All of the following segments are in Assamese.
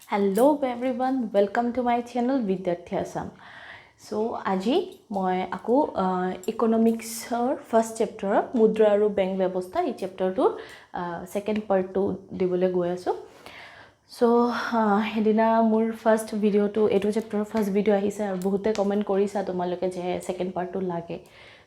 Hello everyone, welcome to my channel Vidyarthi Assam. So আজি মই আকৌ ইকনমিক্সৰ ফাৰ্ষ্ট চেপ্টাৰ মুদ্ৰা আৰু বেংক ব্যৱস্থা এই চেপ্টাৰটোৰ সেকেন্ড পাৰ্টটো দিবলৈ গৈ আছো সো হেদিনা মোৰ ফাৰ্ষ্ট ভিডিওটো এটো চেপ্টাৰৰ ফাৰ্ষ্ট ভিডিও আহিছে আৰু বহুতে কমেন্ট কৰিছা তোমালোকে যে সেকেন্ড পাৰ্টটো লাগে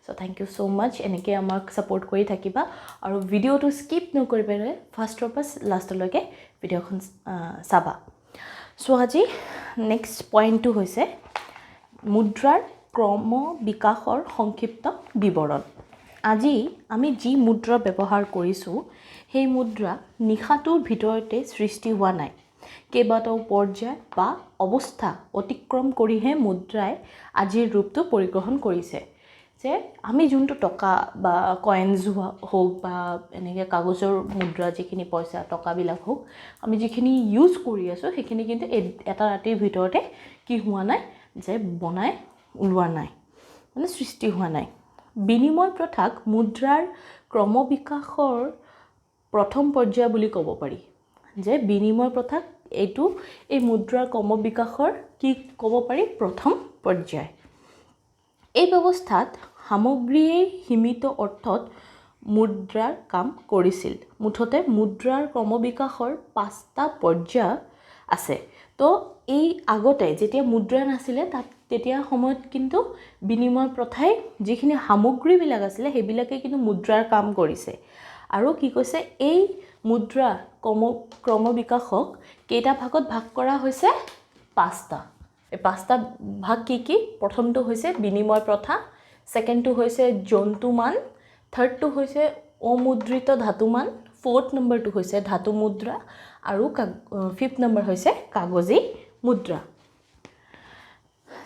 সো থ্যাংক ইউ সো মাচ এনেকৈ আমাক সাপোৰ্ট কৰি থাকিবা আৰু ভিডিওটো স্কিপ নকৰিবা ফাৰ্ষ্টৰ পৰা লাষ্টলৈকে ভিডিওখন চাবা সো আজি নেক্সট পইণ্টটো হৈছে মুদ্ৰাৰ ক্ৰম বিকাশৰ সংক্ষিপ্ত বিৱৰণ আজি আমি যি মুদ্ৰা ব্যৱহাৰ কৰিছো সেই মুদ্ৰা নিখাটোৰ ভিতৰতে সৃষ্টি হোৱা নাই কেইবাটাও পৰ্যায় বা অৱস্থা অতিক্ৰম কৰিহে মুদ্ৰাই আজিৰ ৰূপটো পৰিগ্ৰহণ কৰিছে যে আমি যোনটো টকা বা কয়েনজ হোক বা এনেকৈ কাগজৰ মুদ্ৰা যিখিনি পইচা টকাবিলাক হোক আমি যিখিনি ইউজ কৰি আছো সেইখিনি কিন্তু এটা ৰাতিৰ ভিতৰতে কি হোৱা নাই যে বনাই ওলোৱা নাই মানে সৃষ্টি হোৱা নাই বিনিময় প্ৰথাক মুদ্ৰাৰ ক্ৰমবিকাশৰ প্ৰথম পৰ্যায় বুলি ক'ব পাৰি যে বিনিময় প্ৰথাক এইটো এই মুদ্ৰাৰ ক্ৰমবিকাশৰ কি ক'ব পাৰি প্ৰথম পৰ্যায় এই ব্যৱস্থাত সামগ্ৰীয়ে সীমিত অৰ্থত মুদ্ৰাৰ কাম কৰিছিল মুঠতে মুদ্ৰাৰ ক্ৰমবিকাশৰ 5টা পৰ্যায় আছে তো এই আগতে যেতিয়া মুদ্ৰা নাছিলে তাত তেতিয়া সময়ত কিন্তু বিনিময় প্ৰথাই যিখিনি সামগ্ৰীবিলাক আছিল সেইবিলাকে কিন্তু মুদ্ৰাৰ কাম কৰিছে আৰু কি কৈছে এই মুদ্ৰা ক্ৰমবিকাশক কেইটা ভাগত ভাগ কৰা হৈছে 5টা এই 5টা ভাগ কি প্ৰথমটো হৈছে বিনিময় প্ৰথা সেকেন্ডটো হৈছে জন্তুমান থাৰ্ডটো হৈছে অমুদ্ৰিত ধাতুমান ফোৰ্থ নম্বৰটো হৈছে ধাতু মুদ্ৰা আৰু ফিফথ নম্বৰ হৈছে কাগজী মুদ্ৰা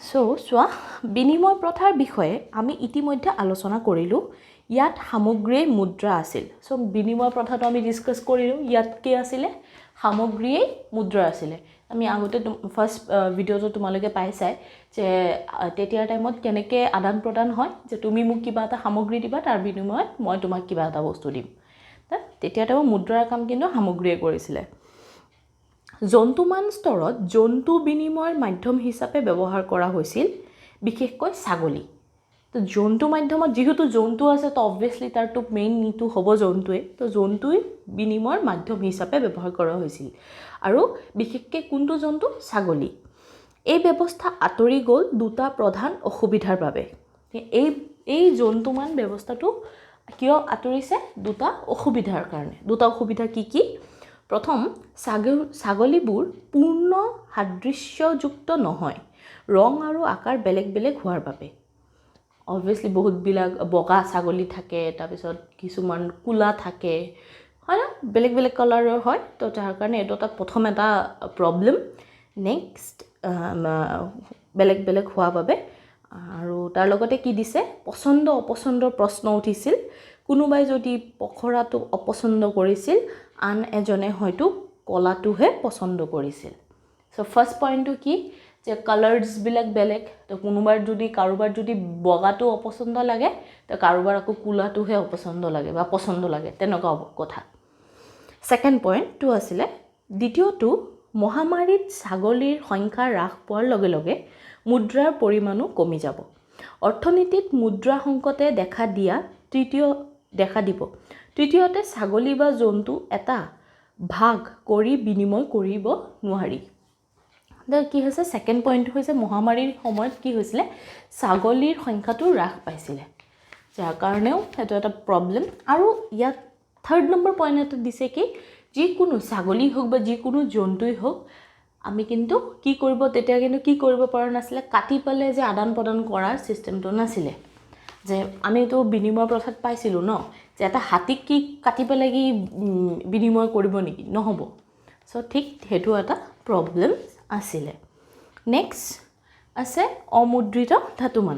সোৱা বিনিময় প্ৰথাৰ বিষয়ে আমি ইতিমধ্যে আলোচনা কৰিলো ইয়াত সামগ্ৰীৰ মুদ্ৰা আছিল সো বিনিময় প্ৰথাটো আমি ডিসকাস কৰিলো ইয়াত কি আছিল সামগ্ৰীৰ মুদ্ৰা আছিল আমি আগতে ফাৰ্ষ্ট ভিডিওটো তোমালোকে পাইছাই যে তেতিয়াৰ টাইমত কেনেকৈ আদান প্ৰদান হয় যে তুমি মোক কিবা এটা সামগ্ৰী দিবা তাৰ বিনিময়ত মই তোমাক কিবা এটা বস্তু দিম তেতিয়া টাইমত মুদ্ৰাৰ কাম কিন্তু সামগ্ৰীয়ে কৰিছিল জন্তুমান স্তৰত জন্তু বিনিময়ৰ মাধ্যম হিচাপে ব্যৱহাৰ কৰা হৈছিল বিশেষকৈ ছাগলী তো জন্তু মাধ্যমত যেহেতু জন্তু আছে তো অবভিয়াসলি তাৰটো মেইন নিটো হ'ব জন্তুৱে তো জন্তুই বিনিময়ৰ মাধ্যম হিচাপে ব্যৱহাৰ কৰা হৈছিল আৰু বিশেষকৈ কোনটো জন্তু ছাগলী এই ব্যৱস্থা আতৰি গ'ল দুটা প্ৰধান অসুবিধাৰ বাবে এই জন্তুমান ব্যৱস্থাটো কিয় আতৰিছে দুটা অসুবিধাৰ কাৰণে দুটা অসুবিধা কি প্ৰথম ছাগলীবোৰ পূৰ্ণ সাদৃশ্যযুক্ত নহয় ৰং আৰু আকাৰ বেলেগ বেলেগ হোৱাৰ বাবে অবভিয়াসলি বহুতবিলাক বগা ছাগলী থাকে তাৰপিছত কিছুমান কুলা থাকে হয় না বেলেগ বেলেগ কালাৰৰ হয় তো তাৰ কাৰণে এটা প্ৰথম এটা প্ৰবলেম নেক্সট বেলেগ বেলেগ হোৱা বাবে আৰু তাৰ লগতে কি দিছে পছন্দ অপছন্দৰ প্ৰশ্ন উঠিছিল কোনোবাই যদি পখৰাটো অপছন্দ কৰিছিল আন এজনে হয়তো কলাটোহে পছন্দ কৰিছিল সো ফাৰ্ষ্ট পইণ্টটো কি যে কালাৰ্স বিলাক বেলেগ তো কোনোবাৰ যদি কাৰোবাৰ যদি বগাটো অপছন্দ লাগে তো কাৰোবাৰ আকৌ কুলাটোহে অপছন্দ লাগে বা পছন্দ লাগে তেনেকুৱা কথা সেকেন্ড পইণ্টটো আছিল দ্বিতীয়টো মহামাৰীত ছাগলীৰ সংখ্যা হ্ৰাস পোৱাৰ লগে লগে মুদ্ৰাৰ পৰিমাণো কমি যাব অৰ্থনীতিত মুদ্ৰা সংকটে দেখা দিব তৃতীয়তে ছাগলী বা জন্তু এটা ভাগ কৰি বিনিময় কৰিব নোৱাৰি কি হৈছে সেকেন্ড পইণ্ট হৈছে মহামাৰীৰ সময়ত কি হৈছিল ছাগলীৰ সংখ্যাটো হ্ৰাস পাইছিল যাৰ কাৰণেও সেইটো এটা প্ৰবলেম আৰু ইয়াত থাৰ্ড নম্বৰ পইণ্ট এটা দিছে কি যিকোনো ছাগলী হোক বা যিকোনো জন্তুই হোক আমি কিন্তু কি কৰিব তেতিয়া কিন্তু কি কৰিব পৰা নাছিলে কাটি পেলে যে আদান প্ৰদান কৰাৰ সিস্টেমটো নাছিলে যে আমিতো বিনিময় প্ৰথাত পাইছিলো ন যে এটা হাতীক কি কাটি পেলে কি বিনিময় কৰিব নেকি নহব সো ঠিক হেতু এটা প্ৰবলেম আছিল নেক্সট আছে অমুদ্ৰিত ধাতুমান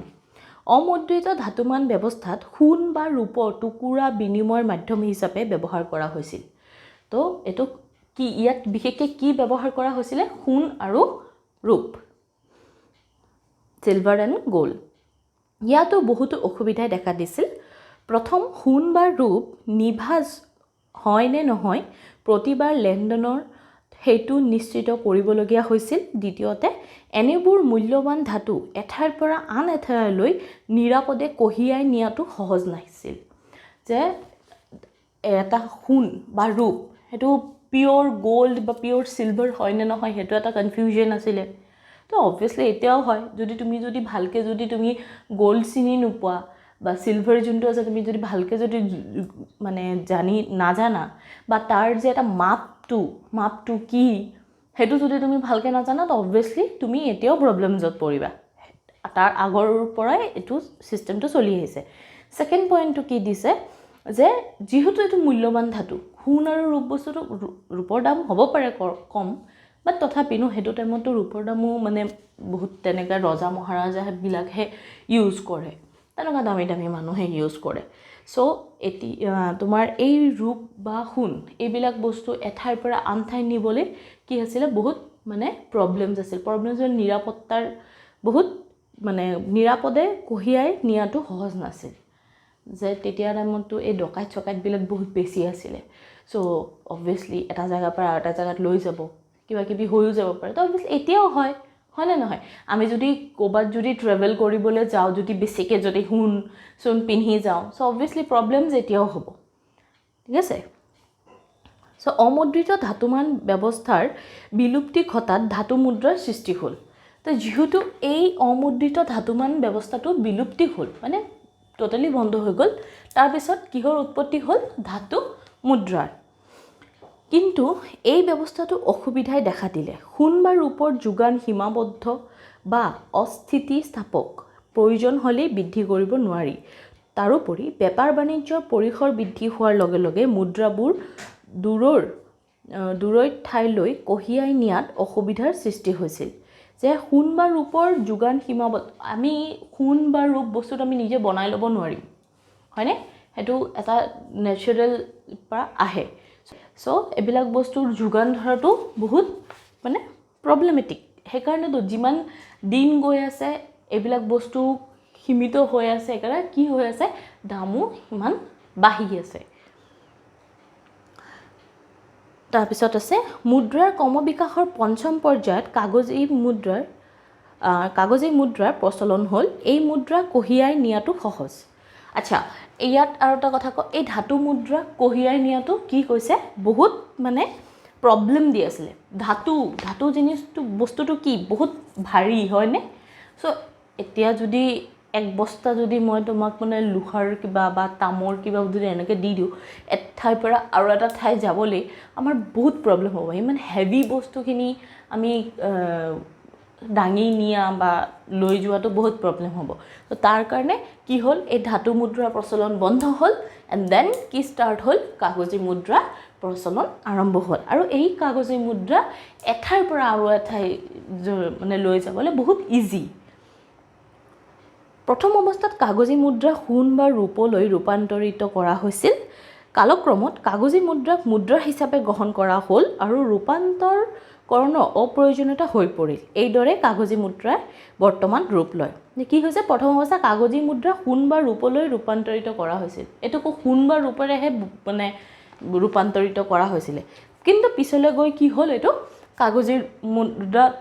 অমুদ্ৰিত ধাতুমান ব্যৱস্থাত সোণ বা ৰূপৰ টুকুৰা বিনিময়ৰ মাধ্যম হিচাপে ব্যৱহাৰ কৰা হৈছিল তো এটো কি ইয়াত বিশেষকৈ কি ব্যৱহাৰ কৰা হৈছিল সোণ আৰু ৰূপ সিলভাৰ এণ্ড গোল্ড ইয়াতো বহুতো অসুবিধাই দেখা দিছিল প্ৰথম সোণ বা ৰূপ নিভাজ হয় নে নহয় প্ৰতিবাৰ লেনদেনৰ সেইটো নিশ্চিত কৰিবলগীয়া হৈছিল। দ্বিতীয়তে এনেবোৰ মূল্যৱান ধাতু এঠাইৰ পৰা আন এঠাইলৈ নিৰাপদে কঢ়িয়াই নিয়াটো সহজ নাছিল। যে এটা সোণ বা ৰূপ সেইটো পিয়'ৰ গ'ল্ড বা পিয়'ৰ চিলভাৰ হয় নে নহয় সেইটো এটা কনফিউজন আছিলে। তো অবভিয়াছলি এতিয়াও হয়, তুমি যদি ভালকৈ তুমি গ'ল্ড চিনি নোপোৱা বা চিলভাৰ যোনটো আছে তুমি যদি ভালকৈ যদি মানে নাজানা বা তাৰ যে এটা মাপটো কি সেইটো যদি তুমি ভালকৈ নাজানা তো অবভিয়াছলি তুমি এতিয়াও প্ৰব্লেমছত পৰিবা। তাৰ আগৰ পৰাই এইটো ছিষ্টেমটো চলি আহিছে। ছেকেণ্ড পইণ্টটো কি দিছে যে যিহেতু এইটো মূল্যৱান ধাতু, সোণ আৰু ৰূপ বস্তুটো ৰূপৰ দাম হ'ব পাৰে কম, বাট তথাপিনো সেইটো টাইমতো ৰূপৰ দামো মানে বহুত তেনেকৈ ৰজা মহাৰাজাবিলাকহে ইউজ কৰে, তেনেকুৱা দামী দামী মানুহে ইউজ কৰে। চ' এতিয়া তোমাৰ এই ৰূপ বা সোণ এইবিলাক বস্তু এঠাইৰ পৰা আন ঠাই নিবলৈ কি আছিলে বহুত মানে প্ৰব্লেমছ আছিল। নিৰাপত্তাৰ বহুত মানে নিৰাপদে কঢ়িয়াই নিয়াটো সহজ নাছিল। যে তেতিয়া টাইমততো এই ডকাইতবিলাক বহুত বেছি আছিলে। চ' অবভিয়াছলি এটা জেগাৰ পৰা আৰু এটা জেগাত লৈ যাব, কিবা কিবি হৈও যাব পাৰে। তো অবভিয়াছলি এতিয়াও হয়নে নহয়? আমি যদি ক'ৰবাত যদি ট্ৰেভেল কৰিবলৈ যাওঁ, যদি বেছিকৈ যদি সোণ পিন্ধি যাওঁ, চ' অবভিয়াছলি প্ৰব্লেমছ এতিয়াও হ'ব। ঠিক আছে? চ' অমুদ্ৰিত ধাতুমান ব্যৱস্থাৰ বিলুপ্তি ঘটাত ধাতু মুদ্ৰাৰ সৃষ্টি হ'ল। তো যিহেতু এই অমুদ্ৰিত ধাতুমান ব্যৱস্থাটো বিলুপ্তি হ'ল মানে টোটেলি বন্ধ হৈ গ'ল, তাৰপিছত কিহৰ উৎপত্তি হ'ল? ধাতু মুদ্ৰাৰ। কিন্তু এই ব্যৱস্থাটো অসুবিধাই দেখা দিলে। সোণ বা ৰূপৰ যোগান সীমাবদ্ধ বা অস্থিতিস্থাপক প্ৰয়োজন হ'লেই বৃদ্ধি কৰিব নোৱাৰি। তাৰোপৰি বেপাৰ বাণিজ্যৰ পৰিসৰ বৃদ্ধি হোৱাৰ লগে লগে মুদ্ৰাবোৰ দূৰৈৰ ঠাইলৈ কঢ়িয়াই নিয়াত অসুবিধাৰ সৃষ্টি হৈছিল। যে সোণ বা ৰূপৰ যোগান সীমাবদ্ধ, আমি সোণ বা ৰূপ বস্তুটো আমি নিজে বনাই ল'ব নোৱাৰিম, হয়নে? সেইটো এটা নেচাৰেল পৰা আহে। চ' এইবিলাক বস্তুৰ যোগান ধৰাটো বহুত মানে প্ৰব্লেমেটিক। সেইকাৰণেতো যিমান দিন গৈ আছে এইবিলাক বস্তু সীমিত হৈ আছে, সেইকাৰণে কি হৈ আছে? দামো সিমান বাঢ়ি আছে। তাৰপিছত আছে মুদ্ৰাৰ ক্ৰমবিকাশৰ পঞ্চম পৰ্যায়ত কাগজী মুদ্ৰাৰ প্ৰচলন হ'ল। এই মুদ্ৰা কঢ়িয়াই নিয়াটো সহজ। আচ্ছা, ইয়াত আৰু এটা কথা কওঁ, এই ধাতু মুদ্ৰা কঢ়িয়াই নিয়াটো কি কৈছে? বহুত মানে প্ৰব্লেম দি আছিলে। ধাতু বস্তুটো কি বহুত ভাৰী হয়নে? চ' এতিয়া যদি এক বস্তা যদি মই তোমাক মানে লোহাৰ কিবা বা তামৰ কিবা যদি এনেকৈ দি দিওঁ, এঠাইৰ পৰা আৰু এটা ঠাই যাবলৈ আমাৰ বহুত প্ৰব্লেম হ'ব। ইমান হেভি বস্তুখিনি আমি দাঙি নিয়া বা লৈ যোৱাটো বহুত প্ৰব্লেম হ'ব। তো তাৰ কাৰণে কি হ'ল? এই ধাতু মুদ্ৰাৰ প্ৰচলন বন্ধ হ'ল, এণ্ড দেন কি ষ্টাৰ্ট হ'ল? কাগজী মুদ্ৰা প্ৰচলন আৰম্ভ হ'ল। আৰু এই কাগজী মুদ্ৰা এঠাইৰ পৰা আৰু এঠাই মানে লৈ যাবলৈ বহুত ইজি। প্ৰথম অৱস্থাত কাগজী মুদ্ৰা সোণ বা ৰূপলৈ ৰূপান্তৰিত কৰা হৈছিল। কালক্ৰমত কাগজী মুদ্ৰাক মুদ্ৰা হিচাপে গ্ৰহণ কৰা হ'ল আৰু ৰূপান্তৰকৰণৰ অপ্ৰয়োজনীয়তা হৈ পৰিল। এইদৰে কাগজী মুদ্ৰাই বৰ্তমান ৰূপ লয়। কি হৈছে? প্ৰথম অৱস্থাত কাগজী মুদ্ৰা সোণ বা ৰূপলৈ ৰূপান্তৰিত কৰা হৈছিল। এইটোকো সোণ বা ৰূপেৰেহে মানে ৰূপান্তৰিত কৰা হৈছিলে। কিন্তু পিছলৈ গৈ কি হ'ল? এইটো কাগজী মুদ্ৰাত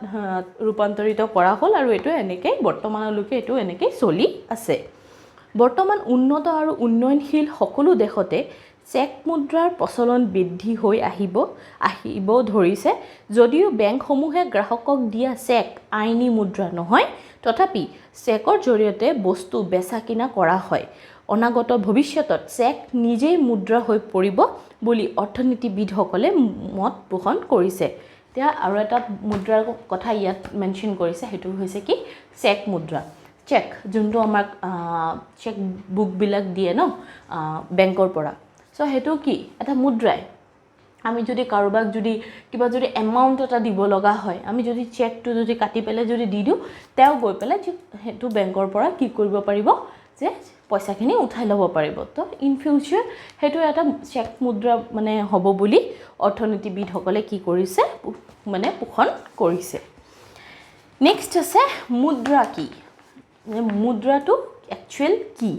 ৰূপান্তৰিত কৰা হ'ল আৰু এইটো এনেকেই বৰ্তমানলৈকে এইটো এনেকেই চলি আছে। বৰ্তমান উন্নত আৰু উন্নয়নশীল সকলো দেশতে চেক মুদ্ৰাৰ প্ৰচলন বৃদ্ধি হৈ আহিব ধৰিছে। যদিও বেংকসমূহে গ্ৰাহকক দিয়া চেক আইনী মুদ্ৰা নহয়, তথাপি চেকৰ জৰিয়তে বস্তু বেচা কিনা কৰা হয়। অনাগত ভৱিষ্যতত চেক নিজেই মুদ্ৰা হৈ পৰিব বুলি অৰ্থনীতিবিদসকলে মত পোষণ কৰিছে। এতিয়া আৰু এটা মুদ্ৰাৰ কথা ইয়াত মেনশ্যন কৰিছে, সেইটো হৈছে কি? চেক মুদ্ৰা। চেক যোনটো আমাক চেক বুকবিলাক দিয়ে ন বেংকৰ পৰা, চ' সেইটো কি? এটা মুদ্ৰাই। আমি যদি কাৰোবাক যদি কিবা যদি এমাউণ্ট এটা দিব লগা হয়, আমি যদি চেকটো যদি কাটি পেলাই যদি দি দিওঁ, তেওঁ গৈ পেলাই সেইটো বেংকৰ পৰা কি কৰিব পাৰিব? যে পইচাখিনি উঠাই ল'ব পাৰিব। তো ইন ফিউচাৰ সেইটো এটা চেক মুদ্ৰা মানে হ'ব বুলি অৰ্থনীতিবিদসকলে কি কৰিছে? মানে পোষণ কৰিছে। নেক্সট আছে মুদ্ৰা কি? মুদ্ৰাটো একচুৱেল কি?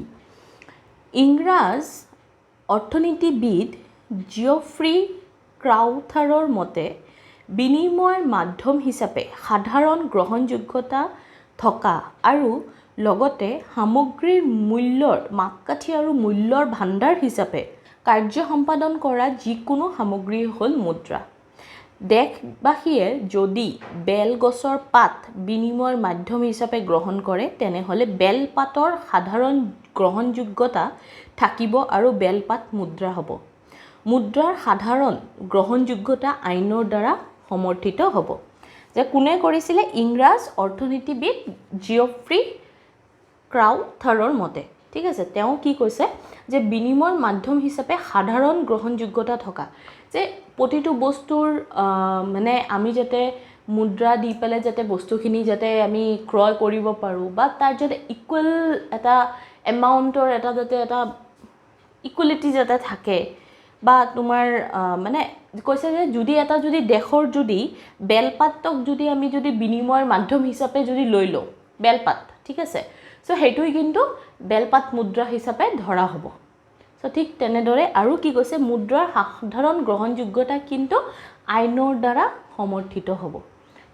ইংৰাজ অৰ্থনীতিবিদ জিঅ'ফ্ৰী ক্ৰাউথাৰৰ মতে বিনিময়ৰ মাধ্যম হিচাপে সাধাৰণ গ্ৰহণযোগ্যতা থকা আৰু লগতে সামগ্ৰীৰ মূল্যৰ মাপকাঠি আৰু মূল্যৰ ভাণ্ডাৰ হিচাপে কাৰ্য সম্পাদন কৰা যিকোনো সামগ্ৰী হ'ল মুদ্ৰা। দেশবাসীয়ে যদি বেলগছৰ পাত বিনিময়ৰ মাধ্যম হিচাপে গ্ৰহণ কৰে তেনেহ'লে বেলপাতৰ সাধাৰণ গ্ৰহণযোগ্যতা থাকিব আৰু বেলপাত মুদ্ৰা হ'ব। মুদ্ৰাৰ সাধাৰণ গ্ৰহণযোগ্যতা আইনৰ দ্বাৰা সমৰ্থিত হ'ব। যে কোনে কৰিছিলে? ইংৰাজ অৰ্থনীতিবিদ জিঅফ্ৰি ক্ৰাউথাৰৰ মতে। ঠিক আছে, তেওঁ কি কৈছে যে বিনিময়ৰ মাধ্যম হিচাপে সাধাৰণ গ্ৰহণযোগ্যতা থকা, যে প্ৰতিটো বস্তুৰ মানে আমি যাতে মুদ্ৰা দি পেলাই যাতে বস্তুখিনি যাতে আমি ক্ৰয় কৰিব পাৰোঁ বা তাৰ যাতে ইকুৱেল এটা এমাউণ্টৰ এটা যাতে এটা ইকুৱেলিটি যাতে থাকে বা তোমাৰ মানে কৈছে যে যদি দেশৰ যদি বেলপাতক যদি আমি যদি বিনিময়ৰ মাধ্যম হিচাপে যদি লৈ লওঁ বেলপাত, ঠিক আছে, চ' সেইটোৱে কিন্তু বেলপাত মুদ্ৰা হিচাপে ধৰা হ'ব। চ' ঠিক তেনেদৰে আৰু কি কৈছে? মুদ্ৰাৰ সাধাৰণ গ্ৰহণযোগ্যতা কিন্তু আইনৰ দ্বাৰা সমৰ্থিত হ'ব।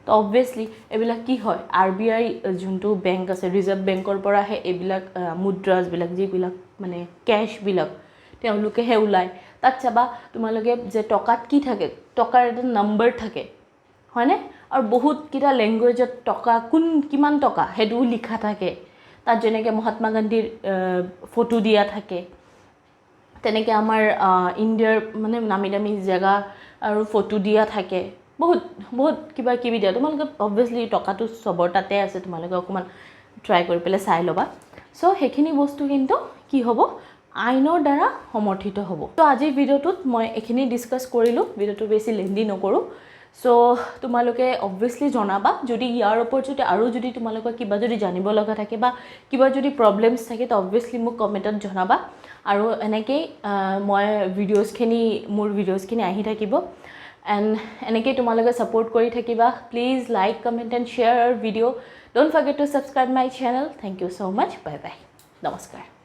তো অবভিয়াছলি এইবিলাক কি হয়? RBI যোনটো বেংক আছে, ৰিজাৰ্ভ বেংকৰ পৰাহে এইবিলাক মুদ্ৰাছবিলাক যিবিলাক মানে কেছবিলাক তেওঁলোকেহে ওলায়। তাত চাবা তোমালোকে যে টকাত কি থাকে? টকাৰ এটা নম্বৰ থাকে, হয়নে? আৰু বহুতকেইটা লেংগুৱেজত টকা কিমান টকা সেইটোও লিখা থাকে। তাত যেনেকৈ মহাত্মা গান্ধীৰ ফটো দিয়া থাকে, তেনেকৈ আমাৰ ইণ্ডিয়াৰ মানে নামী দামী জেগা আৰু ফটো দিয়া থাকে। বহুত কিবা কিবি দিয়া। তোমালোকে অবভিয়াছলি টকাটো চবৰ তাতে আছে, তোমালোকে অকণমান ট্ৰাই কৰি পেলাই চাই ল'বা। চ' সেইখিনি বস্তু কিন্তু কি হ'ব? আইনৰ দ্বাৰা সমৰ্থিত হ'ব। তো আজিৰ ভিডিঅ'টোত মই এইখিনি ডিছকাছ কৰিলোঁ, ভিডিঅ'টো বেছি লেন্দি নকৰোঁ। চ' তোমালোকে অবভিয়াছলি জনাবা যদি ইয়াৰ ওপৰত যদি তোমালোকৰ কিবা যদি জানিব লগা থাকে বা কিবা যদি প্ৰব্লেমছ থাকে তো অবভিয়াছলি মোক কমেণ্টত জনাবা। আৰু এনেকেই মোৰ ভিডিঅ'ছখিনি আহি থাকিব। এণ্ড এনেকেই তোমালোকে ছাপোৰ্ট কৰি থাকিবা। Please like, comment and share our video'. Don't forget to subscribe my channel. Thank you so' much. Bye bye. নমস্কাৰ।